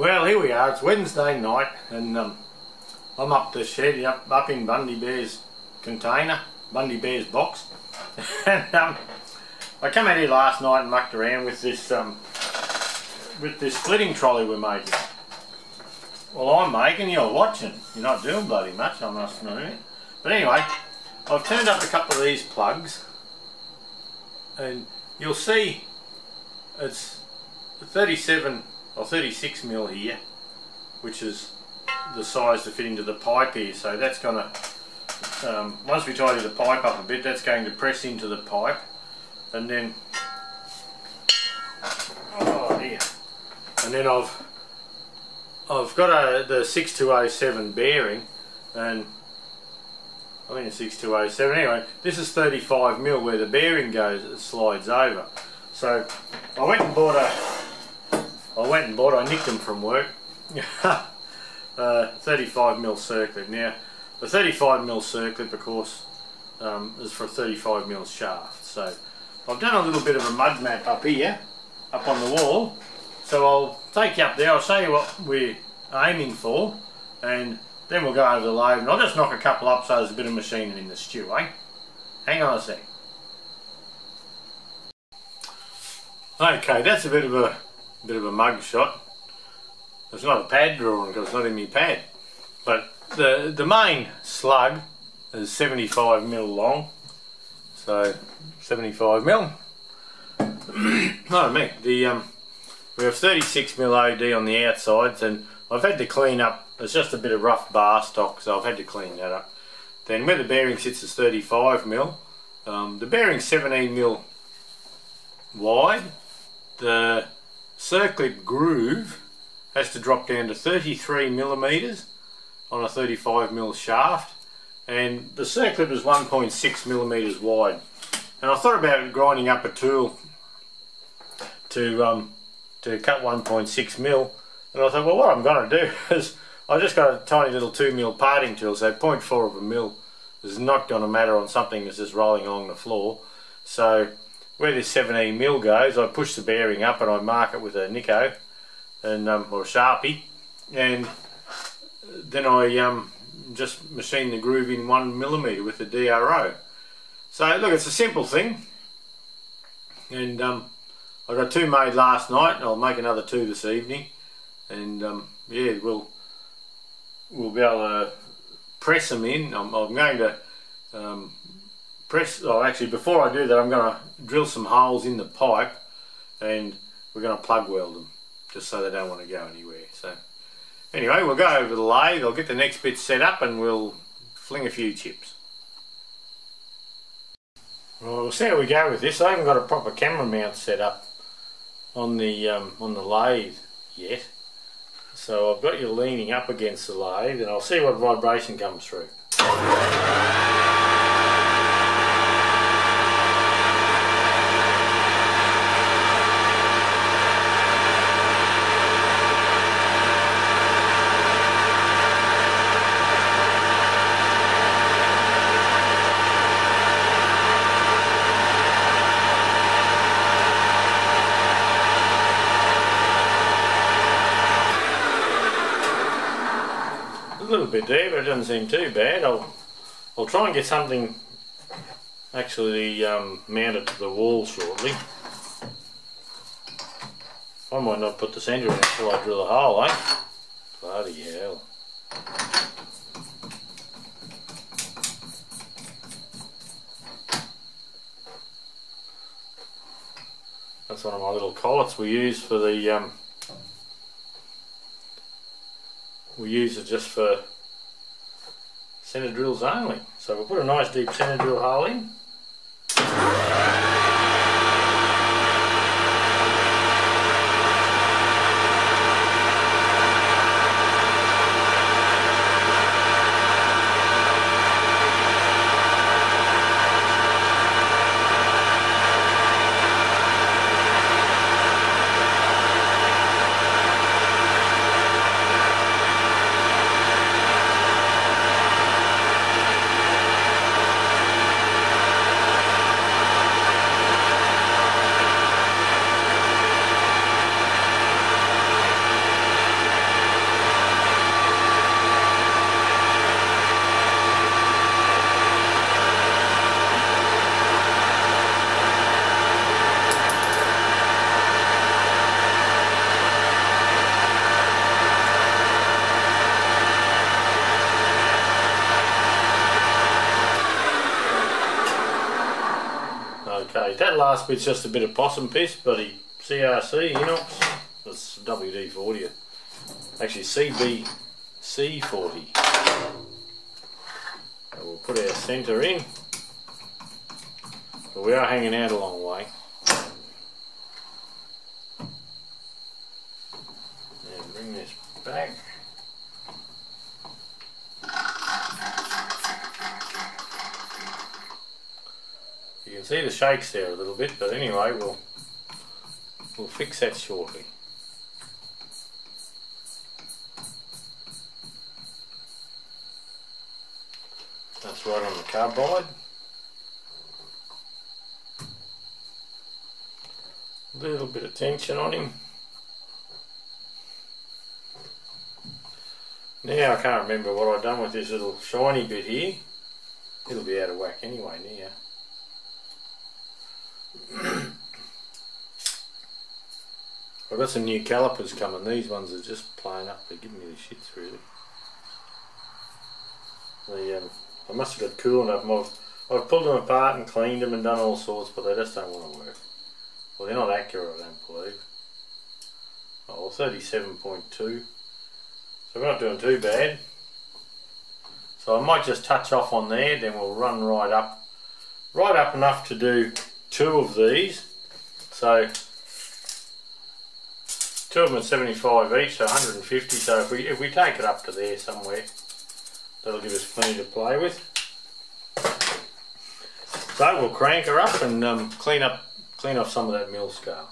Well, here we are. It's Wednesday night, and I'm up the shed, up in Bundy Bear's container, Bundy Bear's box. And I came out here last night and mucked around with this splitting trolley we're making. Well, I'm making, you're watching. You're not doing bloody much, I must admit. But anyway, I've turned up a couple of these plugs, and you'll see it's 37 or 36 mil here, which is the size to fit into the pipe here. So that's going to, once we tidy the pipe up a bit, that's going to press into the pipe, and then, oh dear, and then I've got the 6207 bearing, and I think it's 6207. Anyway, this is 35 mil where the bearing goes, it slides over. So I went and bought I nicked them from work, 35 mil circlip. Now the 35 mil circlip, of course, is for a 35 mil shaft. So I've done a little bit of a mud map up here, up on the wall. So I'll take you up there, I'll show you what we're aiming for, and then we'll go over the lathe, and I'll just knock a couple up so there's a bit of machining in the stew, eh? Hang on a sec. Okay, that's a bit of a mug shot. There's not a pad drawing because it's not in my pad. But the main slug is 75 mil long. So 75 mil. Pardon me. We have 36 mil OD on the outsides, and I've had to clean up. It's just a bit of rough bar stock, so I've had to clean that up. Then where the bearing sits is 35 mil. The bearing's 17 mil wide. The circlip groove has to drop down to 33 millimeters on a 35 mil shaft, and the circlip is 1.6 millimeters wide. And I thought about grinding up a tool to cut 1.6 mil, and I thought, well, what I'm going to do is I just got a tiny little 2 mil parting tool, so 0.4 of a mil is not going to matter on something that's just rolling along the floor. So where this 17 mil goes, I push the bearing up and I mark it with a Nico and or a Sharpie, and then I just machine the groove in 1 millimeter with the DRO. So look, it's a simple thing, and I got 2 made last night, and I'll make another 2 this evening, and yeah, we'll be able to press them in. I'm going to actually before I do that, I'm going to drill some holes in the pipe, and we're going to plug weld them just so they don't want to go anywhere. So anyway, we'll go over to the lathe, I'll get the next bit set up, and we'll fling a few chips. Well, we'll see how we go with this. I haven't got a proper camera mount set up on the lathe yet, so I've got you leaning up against the lathe, and I'll see what vibration comes through. A little bit there, but it doesn't seem too bad. I'll try and get something actually mounted to the wall shortly. I might not put the centre in until I drill a hole, eh? Bloody hell. That's one of my little collets we use for the we use it just for centre drills only. So we'll put a nice deep centre drill hole in. last bit's just a bit of possum piss, bloody CRC inox. That's WD-40. Actually CBC40. So we'll put our centre in. But we are hanging out a long way. And bring this back. You can see the shakes there a little bit, but anyway, we'll fix that shortly. That's right on the carbide. A little bit of tension on him. Now I can't remember what I've done with this little shiny bit here. It'll be out of whack anyway now. I've got some new calipers coming. These ones are just playing up. They're giving me the shits really. I must have got cool enough. I've pulled them apart and cleaned them and done all sorts, but they just don't want to work. Well, they're not accurate, I don't believe. Oh, 37.2. So we're not doing too bad. So I might just touch off on there, then we'll run right up enough to do 2 of these. So 2 of them at 75 each, so 150. So if we take it up to there somewhere, that'll give us plenty to play with. So we'll crank her up and clean off some of that mill scale.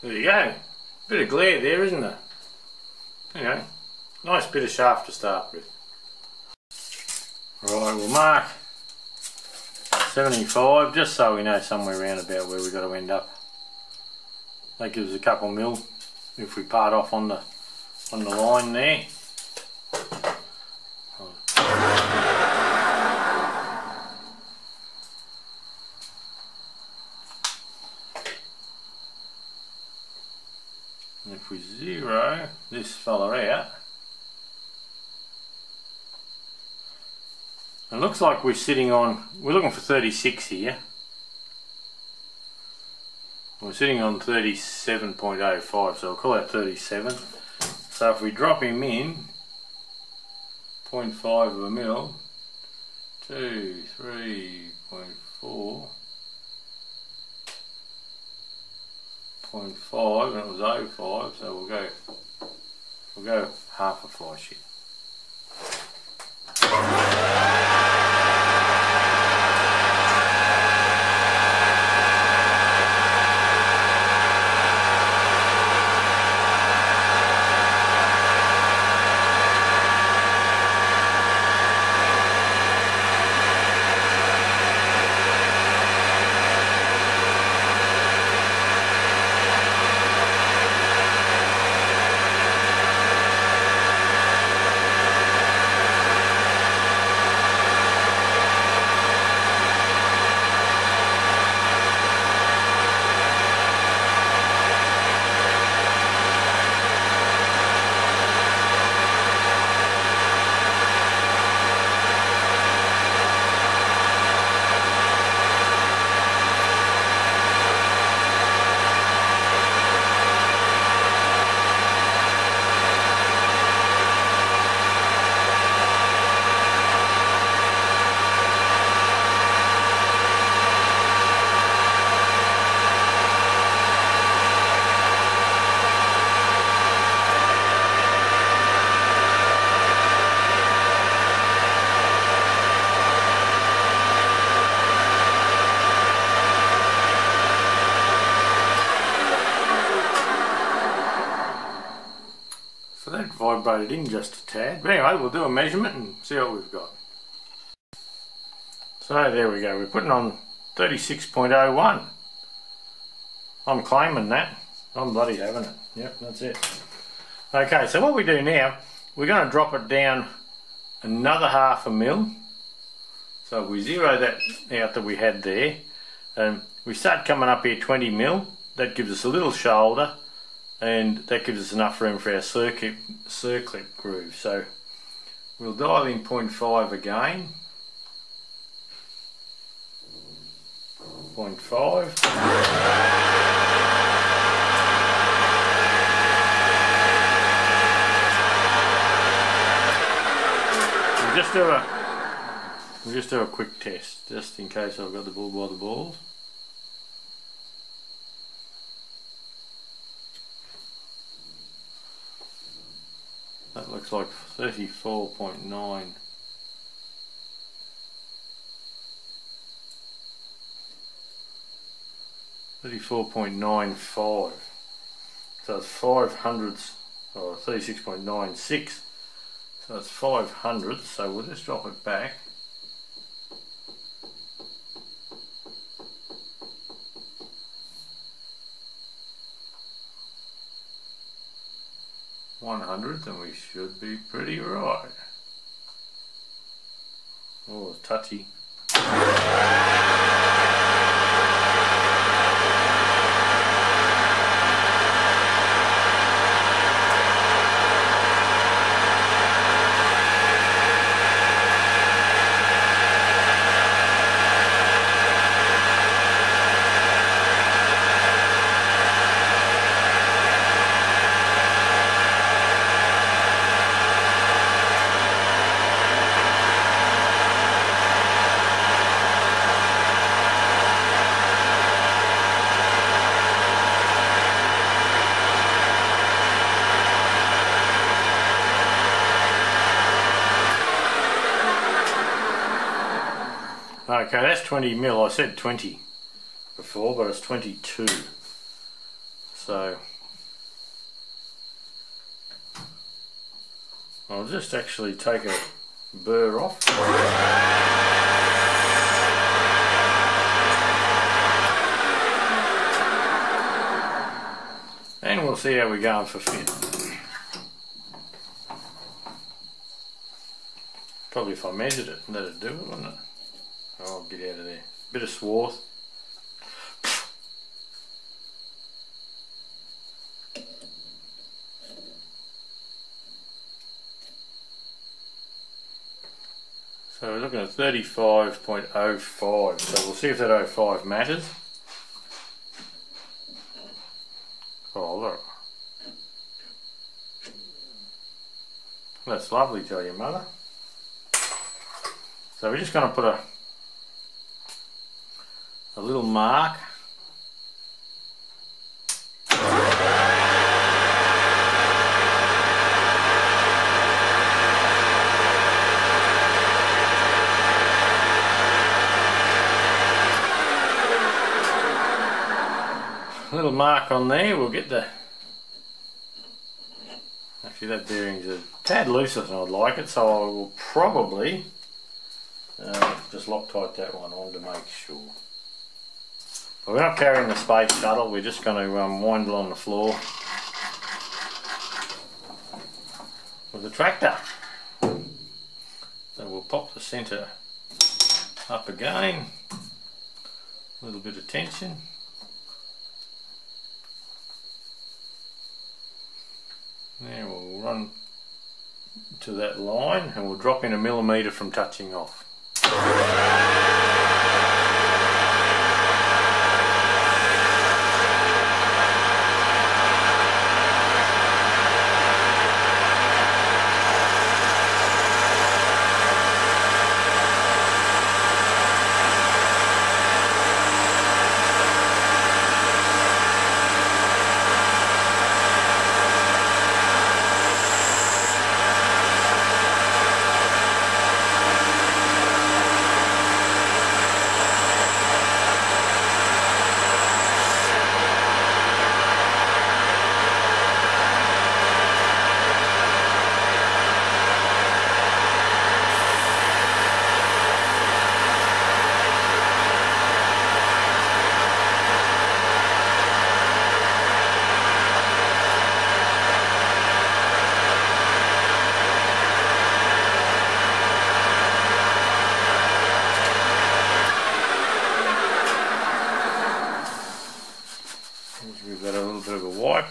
There you go. Bit of glare there, isn't there? You know, nice bit of shaft to start with. Right, we'll mark 75 just so we know somewhere around about where we've got to end up. That gives us a couple mil if we part off on the line there. And if we zero this fella out, it looks like we're looking for 36 here. We're sitting on 37.05, so we'll call that 37. So if we drop him in 0.5 of a mil, 2, 3.4, 0.5, and it was 0.5, so we'll go half a fly sheet. So that vibrated in just a tad. But anyway, we'll do a measurement and see what we've got. So there we go, we're putting on 36.01. I'm claiming that. I'm bloody having it. Yep, that's it. Okay, so what we do now, we're going to drop it down another half a mil. So we zero that out that we had there. And we start coming up here 20 mil. That gives us a little shoulder. And that gives us enough room for our circlip groove. So we'll dial in 0.5 again. 0.5. We'll just do a quick test, just in case I've got the bull by the balls. That looks like 34.9. 34.95. So it's 500ths, or 36.96. So it's 500ths, so we'll just drop it back. .100th, and we should be pretty right. Oh, it's touchy. Okay, that's 20 mil. I said 20 before, but it's 22. So I'll just actually take a burr off. And we'll see how we're going for fit. Probably if I measured it, that'd do it, wouldn't it? Oh, get out of there. Bit of swarth. So we're looking at 35.05. So we'll see if that 05 matters. Oh, look. That's lovely, tell your mother. So we're just going to put a little mark. A little mark on there. We'll get the... Actually, that bearing's a tad looser than I'd like it, so I will probably just Loctite that one on to make sure. But we're not carrying the space shuttle, we're just going to wind it on the floor with the tractor. So we'll pop the centre up again, a little bit of tension. Now we'll run to that line and we'll drop in 1 millimetre from touching off.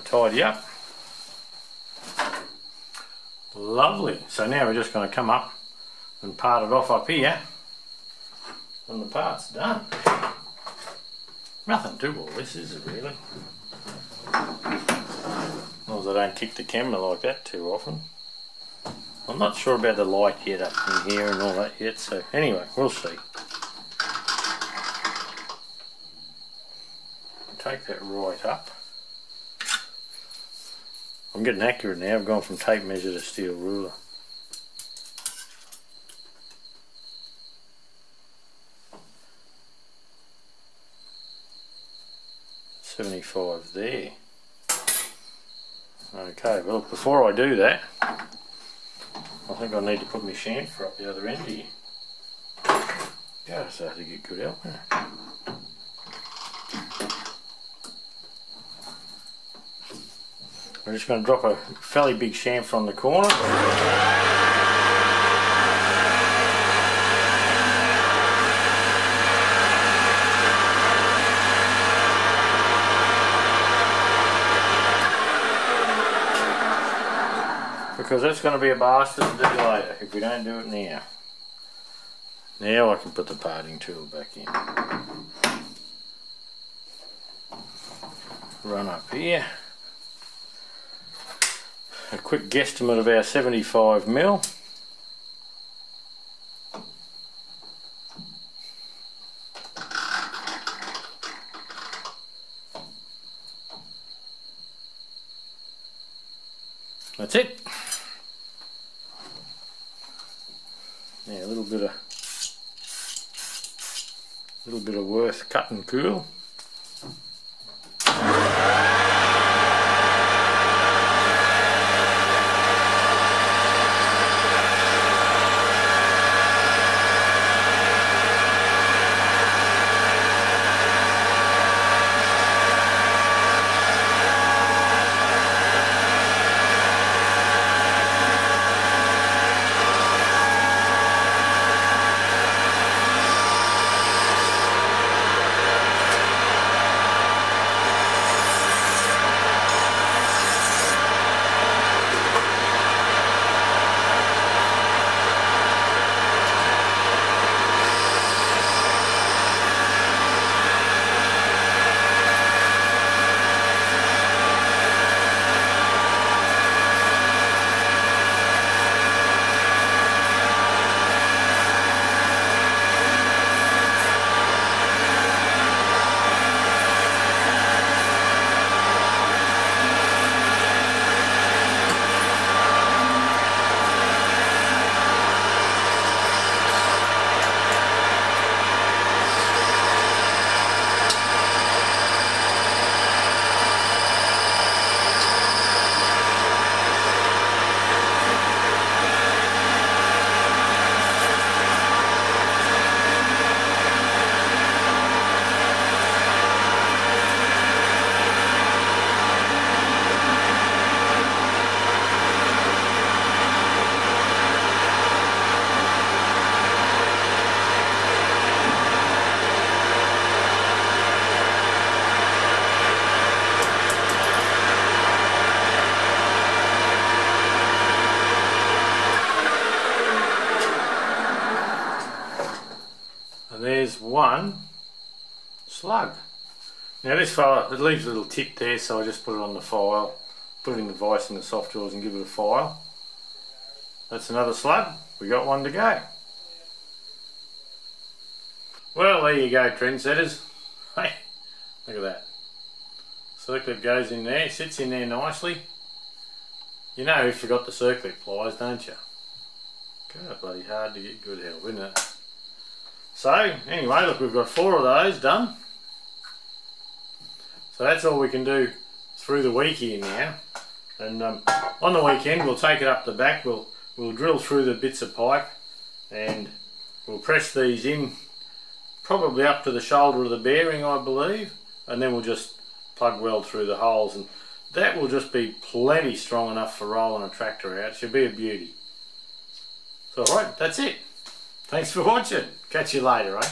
Tidy up. Lovely. So now we're just going to come up and part it off up here and the part's done. Nothing to all this, is it really? As long as I don't kick the camera like that too often. I'm not sure about the light yet up in here and all that yet, so anyway, we'll see. Take that right up. I'm getting accurate now, I've gone from tape measure to steel ruler. .75 there. Okay, well before I do that, I think I need to put my chamfer up the other end here. Gotta start to get good out there. We're just going to drop a fairly big chamfer on the corner. Because that's going to be a bastard to do later if we don't do it now. Now I can put the parting tool back in. Run up here. A quick guesstimate of our 75mm. That's it. Now a little bit of worth cut and cool. there's one slug. Now this file, it leaves a little tip there, so I just put it on the file, put it in the vise in the soft drawers and give it a file. That's another slug. We got one to go. Well, there you go, trendsetters. Hey, look at that. Circlip goes in there, sits in there nicely. You know you forgot the circlip pliers, don't you? God, bloody hard to get good help, isn't it? So, anyway, look, we've got 4 of those done. So that's all we can do through the week here now. And on the weekend, we'll take it up the back, we'll drill through the bits of pipe and we'll press these in probably up to the shoulder of the bearing, I believe, and then we'll just plug weld through the holes, and that will just be plenty strong enough for rolling a tractor out. It should be a beauty. So alright, that's it. Thanks for watching. Catch you later, eh?